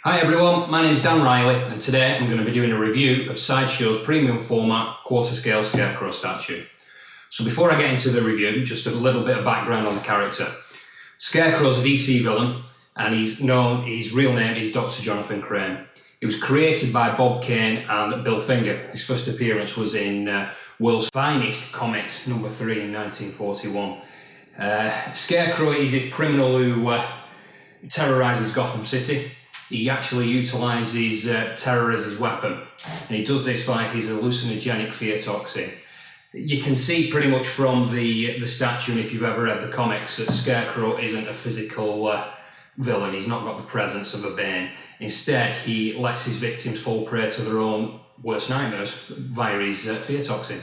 Hi everyone, my name's Dan Riley and today I'm going to be doing a review of Sideshow's Premium Format Quarter Scale Scarecrow statue. So before I get into the review, just a little bit of background on the character. Scarecrow's a DC villain and his real name is Dr. Jonathan Crane. He was created by Bob Kane and Bill Finger. His first appearance was in World's Finest Comics number 3 in 1941. Scarecrow is a criminal who terrorises Gotham City. He actually utilises terror as his weapon, and he does this via his hallucinogenic fear toxin. You can see pretty much from the statue, and if you've ever read the comics, that Scarecrow isn't a physical villain. He's not got the presence of a Bane. Instead, he lets his victims fall prey to their own worst nightmares via his fear toxin.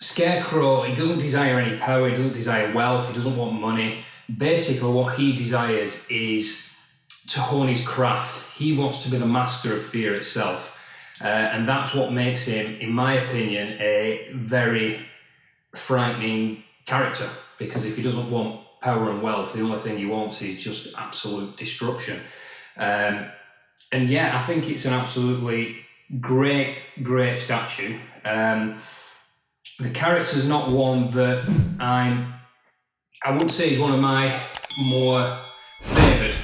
Scarecrow, he doesn't desire any power, he doesn't desire wealth, he doesn't want money. Basically, what he desires is to hone his craft. He wants to be the master of fear itself. And that's what makes him, in my opinion, a very frightening character. Because if he doesn't want power and wealth, the only thing he wants is just absolute destruction. And yeah, I think it's an absolutely great statue. The character's not one that I wouldn't say he's one of my more favoured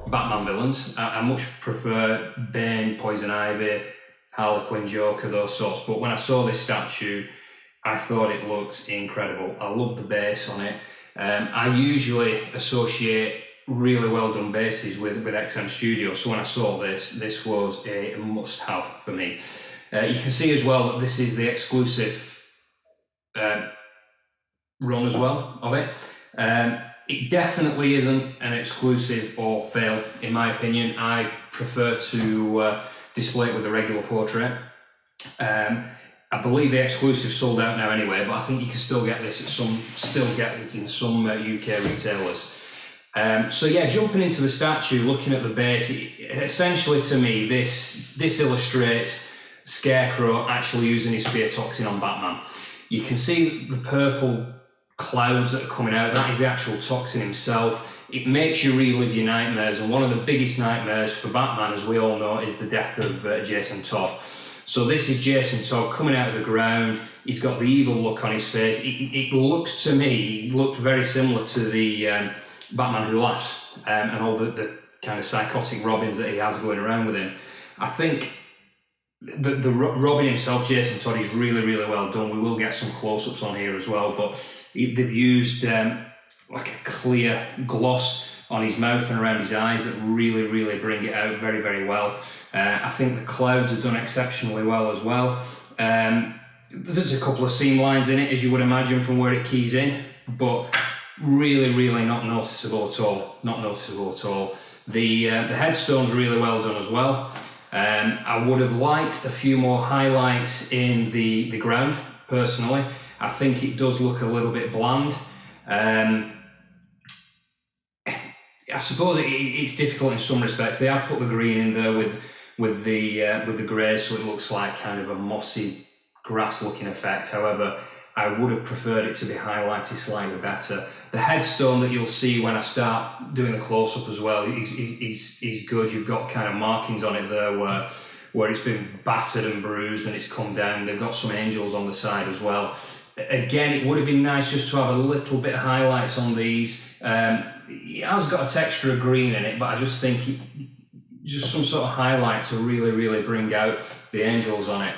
Batman villains. I much prefer Bane, Poison Ivy, Harlequin, Joker, those sorts. But when I saw this statue, I thought it looked incredible. I love the base on it. I usually associate really well done bases with XM Studios. So when I saw this was a must-have for me. You can see as well that this is the exclusive run as well of it. It definitely isn't an exclusive or fail, in my opinion. I prefer to display it with a regular portrait. I believe the exclusive sold out now anyway, but I think you can still get this in some UK retailers. So yeah, jumping into the statue, looking at the base, essentially to me, this illustrates Scarecrow actually using his fear toxin on Batman. You can see the purple clouds that are coming out. That is the actual toxin himself. It makes you relive your nightmares, and one of the biggest nightmares for Batman, as we all know, is the death of Jason Todd. So this is Jason Todd coming out of the ground. He's got the evil look on his face. It looks to me, it looked very similar to the Batman Who Laughs and all the kind of psychotic Robins that he has going around with him. I think the Robin himself, Jason Todd, is really well done. We will get some close-ups on here as well, but they've used like a clear gloss on his mouth and around his eyes that really bring it out very well. I think the clouds are done exceptionally well as well. There's a couple of seam lines in it, as you would imagine, from where it keys in, but really not noticeable at all. Not noticeable at all. The headstone's really well done as well. I would have liked a few more highlights in the ground, personally. I think it does look a little bit bland. I suppose it's difficult in some respects. They have put the green in there with the grey, so it looks like kind of a mossy grass-looking effect. However, I would have preferred it to be highlighted slightly better. The headstone that you'll see when I start doing the close-up as well is good. You've got kind of markings on it there where it's been battered and bruised and it's come down. They've got some angels on the side as well. Again, it would have been nice just to have a little bit of highlights on these. It has got a texture of green in it, but I just think just some sort of highlight to really bring out the angels on it.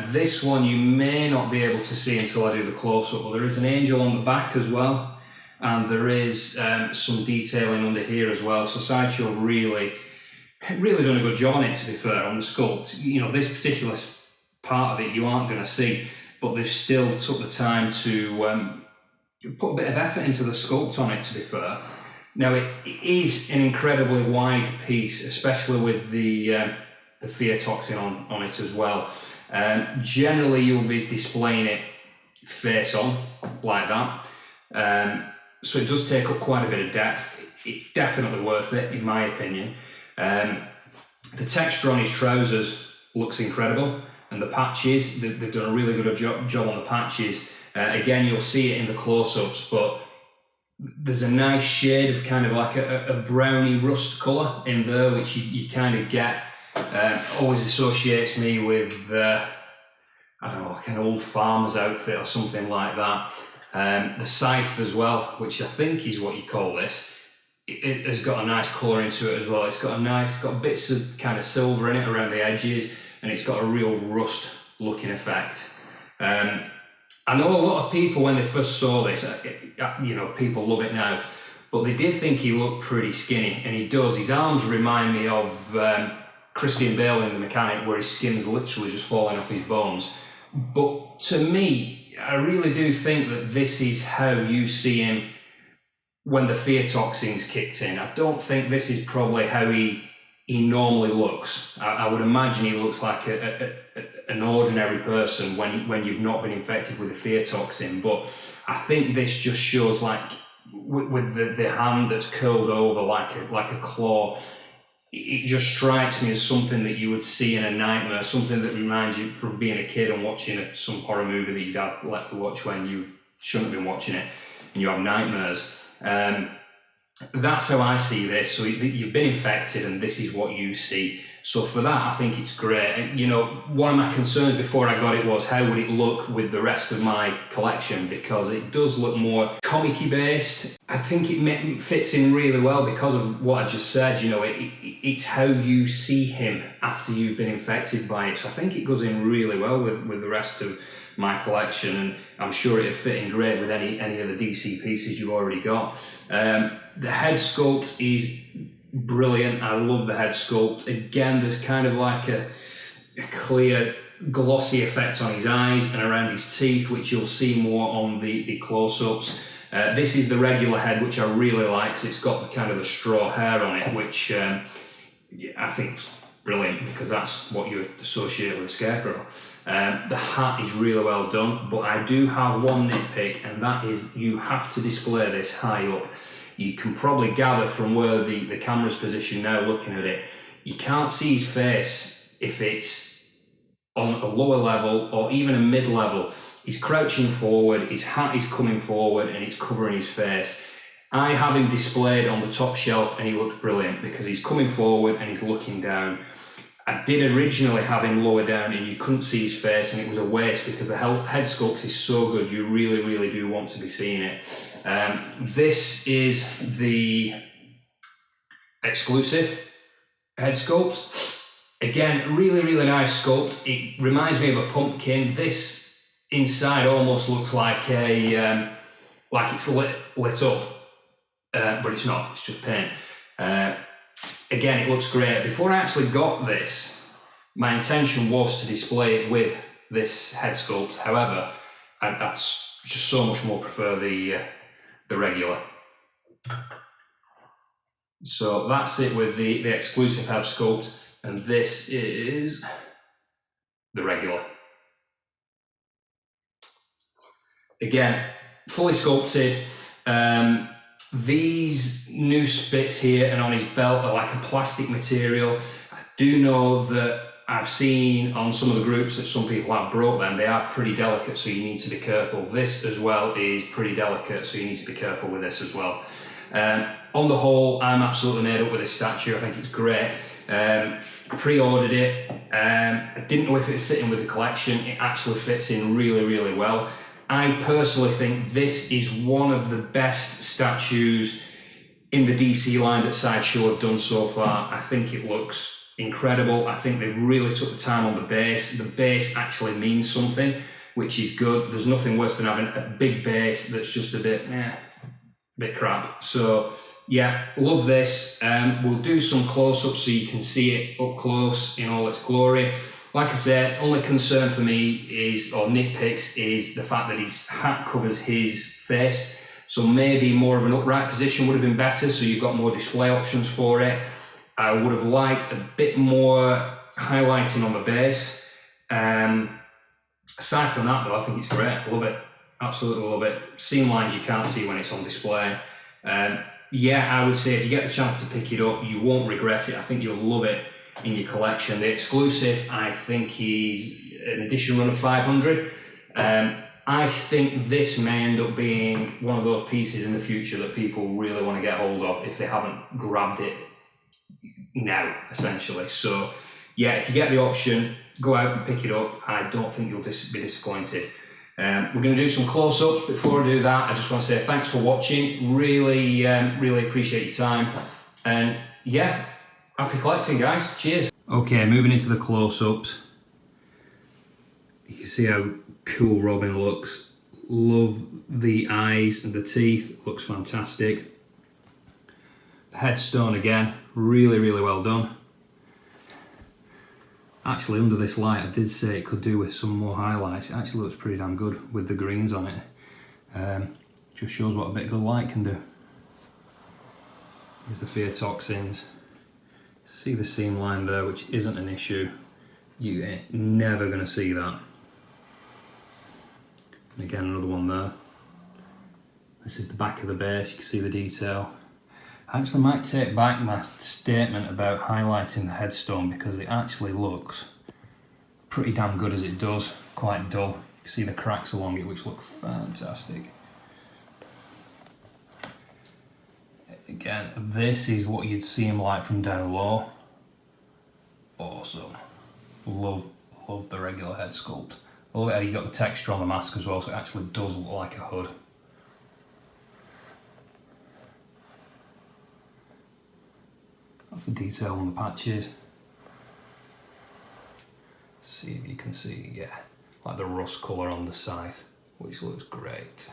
This one you may not be able to see until I do the close-up, but there is an angel on the back as well, and there is some detailing under here as well. So Sideshow really done a good job on it, to be fair, on the sculpt. You know, this particular part of it you aren't going to see, but they've still took the time to put a bit of effort into the sculpt on it, to be fair. Now, it is an incredibly wide piece, especially with the fear toxin on it as well. Generally, you'll be displaying it face on, like that. So it does take up quite a bit of depth. It's definitely worth it, in my opinion. The texture on his trousers looks incredible, and the patches, they've done a really good job on the patches. Again, you'll see it in the close-ups, but there's a nice shade of kind of like a browny rust colour in there, which you kind of get. Always associates me with, I don't know, like an old farmer's outfit or something like that. The scythe as well, which I think is what you call this, it has got a nice colour into it as well. It's got bits of kind of silver in it around the edges, and it's got a real rust looking effect. I know a lot of people, when they first saw this, you know, people love it now, but they did think he looked pretty skinny, and he does. His arms remind me of Christian Bale in The Mechanic, where his skin's literally just falling off his bones. But to me, I really do think that this is how you see him when the fear toxins kicked in. I don't think this is probably how he normally looks. I would imagine he looks like an ordinary person when you've not been infected with a fear toxin. But I think this just shows, like, with the hand that's curled over like a claw, it just strikes me as something that you would see in a nightmare, something that reminds you from being a kid and watching some horror movie that your dad let you watch when you shouldn't have been watching it, and you have nightmares. That's how I see this. So you've been infected, and this is what you see. So for that, I think it's great. And, you know, one of my concerns before I got it was how would it look with the rest of my collection, because it does look more comic-y based. I think it fits in really well because of what I just said. You know, it's how you see him after you've been infected by it. So I think it goes in really well with the rest of my collection, and I'm sure it'd fit in great with any of the DC pieces you've already got. The head sculpt is brilliant. I love the head sculpt. Again, there's kind of like a clear glossy effect on his eyes and around his teeth, which you'll see more on the close-ups. This is the regular head, which I really like because it's got the kind of the straw hair on it, which I think is brilliant because that's what you associate with a Scarecrow. The hat is really well done, but I do have one nitpick, and that is you have to display this high up. You can probably gather from where the camera's positioned now looking at it, you can't see his face if it's on a lower level or even a mid-level. He's crouching forward, his hat is coming forward, and it's covering his face. I have him displayed on the top shelf, and he looks brilliant because he's coming forward and he's looking down. I did originally have him lower down and you couldn't see his face, and it was a waste because the head sculpt is so good, you really, really do want to be seeing it. This is the exclusive head sculpt. Again, really, really nice sculpt. It reminds me of a pumpkin. This inside almost looks like like it's lit up, but it's not, it's just paint. Again, it looks great. Before I actually got this, my intention was to display it with this head sculpt. However, I just so much more prefer the regular. So that's it with the exclusive head sculpt, and this is the regular. Again, fully sculpted. These new spits here and on his belt are like a plastic material. I do know that I've seen on some of the groups that some people have broke them. They are pretty delicate, so you need to be careful. This as well is pretty delicate, so you need to be careful with this as well. On the whole, I'm absolutely made up with this statue. I think it's great. I pre-ordered it. I didn't know if it would fit in with the collection. It actually fits in really, really well. I personally think this is one of the best statues in the DC line that Sideshow have done so far. I think it looks incredible. I think they really took the time on the base. The base actually means something, which is good. There's nothing worse than having a big base that's just a bit crap. So yeah, love this. We'll do some close-ups so you can see it up close in all its glory. Like I said, only concern for me is, or nitpicks, is the fact that his hat covers his face. So maybe more of an upright position would have been better, so you've got more display options for it. I would have liked a bit more highlighting on the base. Aside from that though, I think it's great. I love it. Absolutely love it. Seam lines you can't see when it's on display. Yeah, I would say if you get the chance to pick it up, you won't regret it. I think you'll love it in your collection. The exclusive, I think, is an edition run of 500. I think this may end up being one of those pieces in the future that people really want to get hold of if they haven't grabbed it now, essentially. So yeah, if you get the option, go out and pick it up. I don't think you'll be disappointed. We're going to do some close-ups. Before I do that, I just want to say thanks for watching. Really appreciate your time. And yeah, happy collecting, guys. Cheers. Okay, moving into the close-ups. You can see how cool Robin looks. Love the eyes and the teeth. Looks fantastic. The headstone again, really well done. Actually, under this light, I did say it could do with some more highlights. It actually looks pretty damn good with the greens on it. Just shows what a bit of good light can do. Here's the fear toxins. See the seam line there, which isn't an issue. You ain't never going to see that. And again, another one there. This is the back of the base. You can see the detail. I actually might take back my statement about highlighting the headstone because it actually looks pretty damn good as it does, quite dull. You can see the cracks along it which look fantastic. Again, this is what you'd see him like from down low. Awesome. Love the regular head sculpt. I love it how you got the texture on the mask as well, so it actually does look like a hood. That's the detail on the patches. See if you can see, yeah, like the rust colour on the scythe, which looks great.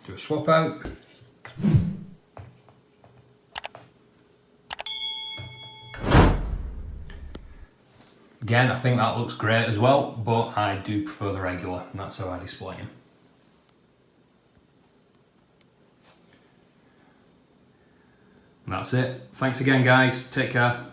Do a swap out. Again, I think that looks great as well, but I do prefer the regular, and that's how I display them. And that's it. Thanks again, guys. Take care.